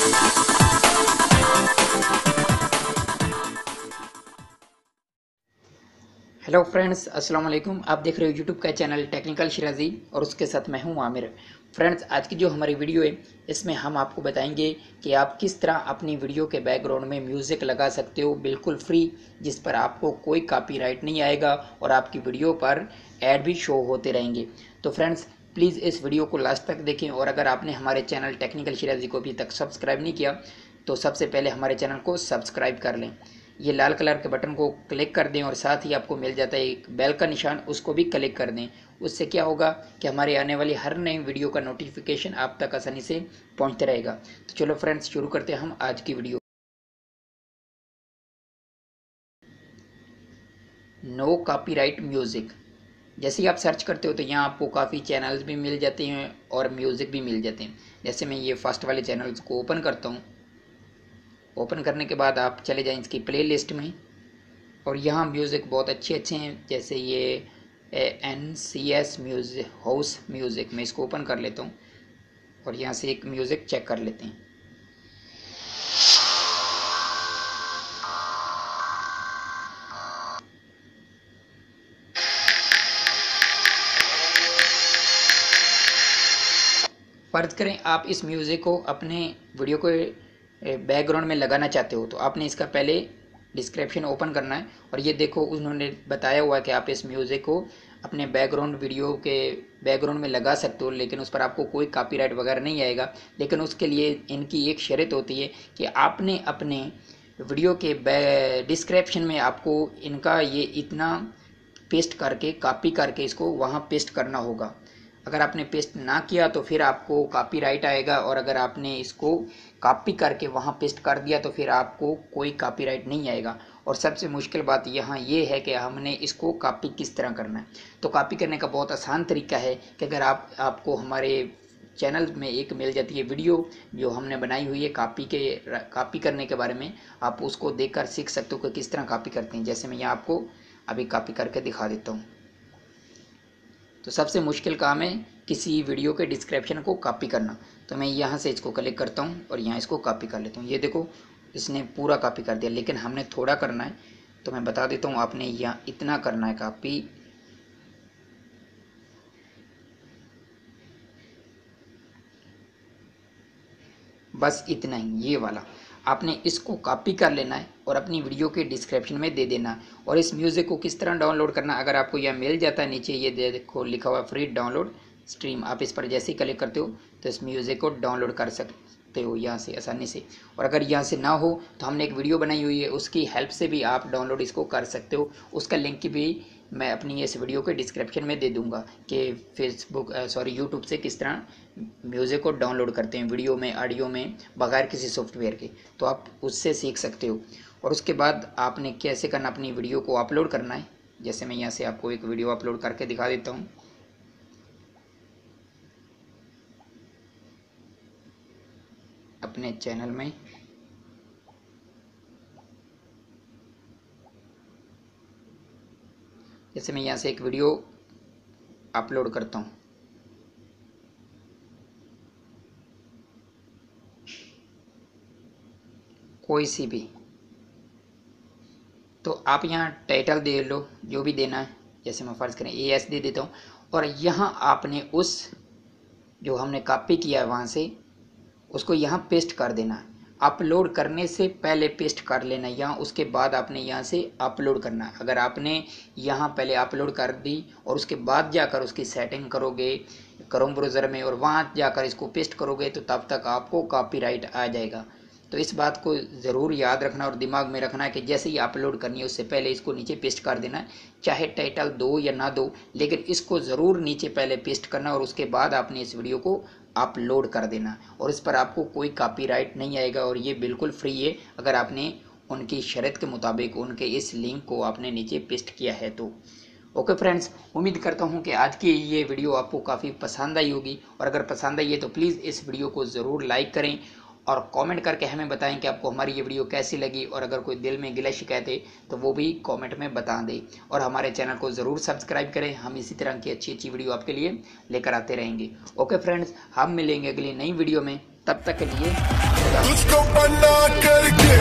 Hello friends, अस्सलाम वालेकुम। आप देख रहे हो यूट्यूब का चैनल टेक्निकल शिराजी और उसके साथ मैं हूं आमिर। फ्रेंड्स, आज की जो हमारी वीडियो है इसमें हम आपको बताएंगे कि आप किस तरह अपनी वीडियो के बैकग्राउंड में म्यूज़िक लगा सकते हो बिल्कुल फ्री, जिस पर आपको कोई कॉपीराइट नहीं आएगा और आपकी वीडियो पर ऐड भी शो होते रहेंगे। तो फ्रेंड्स, प्लीज़ इस वीडियो को लास्ट तक देखें और अगर आपने हमारे चैनल टेक्निकल शिराजी को अभी तक सब्सक्राइब नहीं किया तो सबसे पहले हमारे चैनल को सब्सक्राइब कर लें। ये लाल कलर के बटन को क्लिक कर दें और साथ ही आपको मिल जाता है एक बेल का निशान, उसको भी क्लिक कर दें। उससे क्या होगा कि हमारे आने वाली हर नई वीडियो का नोटिफिकेशन आप तक आसानी से पहुंचता रहेगा। तो चलो फ्रेंड्स, शुरू करते हैं हम आज की वीडियो। नो कॉपीराइट म्यूज़िक, जैसे ही आप सर्च करते हो तो यहाँ आपको काफ़ी चैनल्स भी मिल जाते हैं और म्यूज़िक भी मिल जाते हैं। जैसे मैं ये फर्स्ट वाले चैनल्स को ओपन करता हूँ। ओपन करने के बाद आप चले जाएं इसकी प्ले लिस्ट में और यहाँ म्यूज़िक बहुत अच्छे अच्छे हैं। जैसे ये NCS म्यूज़िक हाउस म्यूज़िक, मैं इसको ओपन कर लेता हूँ और यहाँ से एक म्यूज़िक चेक कर लेते हैं। फ़र्ज़ करें आप इस म्यूज़िक को अपने वीडियो को बैकग्राउंड में लगाना चाहते हो तो आपने इसका पहले डिस्क्रिप्शन ओपन करना है और ये देखो उन्होंने बताया हुआ है कि आप इस म्यूज़िक को अपने बैकग्राउंड वीडियो के बैकग्राउंड में लगा सकते हो, लेकिन उस पर आपको कोई कॉपीराइट वगैरह नहीं आएगा। लेकिन उसके लिए इनकी एक शर्त होती है कि आपने अपने वीडियो के डिस्क्रिप्शन में आपको इनका ये इतना पेस्ट करके कॉपी करके इसको वहाँ पेस्ट करना होगा। अगर आपने पेस्ट ना किया तो फिर आपको कॉपीराइट आएगा और अगर आपने इसको कॉपी करके वहाँ पेस्ट कर दिया तो फिर आपको कोई कॉपीराइट नहीं आएगा। और सबसे मुश्किल बात यहाँ ये है कि हमने इसको कॉपी किस तरह करना है। तो कॉपी करने का बहुत आसान तरीका है कि अगर आपको हमारे चैनल में एक मिल जाती है वीडियो जो हमने बनाई हुई है कॉपी करने के बारे में, आप उसको देखकर सीख सकते हो कि किस तरह कॉपी करते हैं। जैसे मैं यहाँ आपको अभी कॉपी करके दिखा देता हूँ। तो सबसे मुश्किल काम है किसी वीडियो के डिस्क्रिप्शन को कॉपी करना। तो मैं यहाँ से इसको क्लिक करता हूँ और यहाँ इसको कॉपी कर लेता हूँ। ये देखो इसने पूरा कॉपी कर दिया, लेकिन हमने थोड़ा करना है तो मैं बता देता हूँ। आपने यहाँ इतना करना है कॉपी, बस इतना ही, ये वाला आपने इसको कॉपी कर लेना है और अपनी वीडियो के डिस्क्रिप्शन में दे देना है। और इस म्यूज़िक को किस तरह डाउनलोड करना, अगर आपको यह मिल जाता है नीचे ये देखो लिखा हुआ फ्री डाउनलोड स्ट्रीम, आप इस पर जैसे ही क्लिक करते हो तो इस म्यूज़िक को डाउनलोड कर सकते हो यहाँ से आसानी से। और अगर यहाँ से ना हो तो हमने एक वीडियो बनाई हुई है, उसकी हेल्प से भी आप डाउनलोड इसको कर सकते हो। उसका लिंक भी मैं अपनी इस वीडियो के डिस्क्रिप्शन में दे दूंगा कि यूट्यूब से किस तरह म्यूज़िक को डाउनलोड करते हैं वीडियो में, ऑडियो में, बगैर किसी सॉफ्टवेयर के। तो आप उससे सीख सकते हो। और उसके बाद आपने कैसे करना, अपनी वीडियो को अपलोड करना है। जैसे मैं यहाँ से आपको एक वीडियो अपलोड करके दिखा देता हूँ। अपने चैनल में जैसे मैं यहाँ से एक वीडियो अपलोड करता हूँ। कोई सी भी, तो आप यहाँ टाइटल दे लो जो भी देना है। जैसे मैं फ़र्ज़ करें AS दे देता हूँ और यहाँ आपने उस जो हमने कॉपी किया है वहाँ से उसको यहाँ पेस्ट कर देना है। अपलोड करने से पहले पेस्ट कर लेना यहाँ, उसके बाद आपने यहाँ से अपलोड करना है। अगर आपने यहाँ पहले अपलोड कर दी और उसके बाद जाकर उसकी सेटिंग करोगे क्रोम ब्राउज़र में और वहाँ जाकर इसको पेस्ट करोगे तो तब तक आपको कॉपीराइट आ जाएगा। तो इस बात को ज़रूर याद रखना और दिमाग में रखना है कि जैसे ही अपलोड करनी है उससे पहले इसको नीचे पेस्ट कर देना है। चाहे टाइटल दो या ना दो, लेकिन इसको ज़रूर नीचे पहले पेस्ट करना और उसके बाद आपने इस वीडियो को अपलोड कर देना और इस पर आपको कोई कॉपीराइट नहीं आएगा और ये बिल्कुल फ्री है अगर आपने उनकी शर्त के मुताबिक उनके इस लिंक को आपने नीचे पेस्ट किया है तो। ओके फ्रेंड्स, उम्मीद करता हूँ कि आज की ये वीडियो आपको काफ़ी पसंद आई होगी और अगर पसंद आई है तो प्लीज़ इस वीडियो को ज़रूर लाइक करें और कमेंट करके हमें बताएं कि आपको हमारी ये वीडियो कैसी लगी। और अगर कोई दिल में गिला शिकायत है तो वो भी कमेंट में बता दें और हमारे चैनल को ज़रूर सब्सक्राइब करें। हम इसी तरह की अच्छी अच्छी वीडियो आपके लिए लेकर आते रहेंगे। ओके फ्रेंड्स, हम मिलेंगे अगली नई वीडियो में, तब तक के लिए खुदा। तुझको बना करके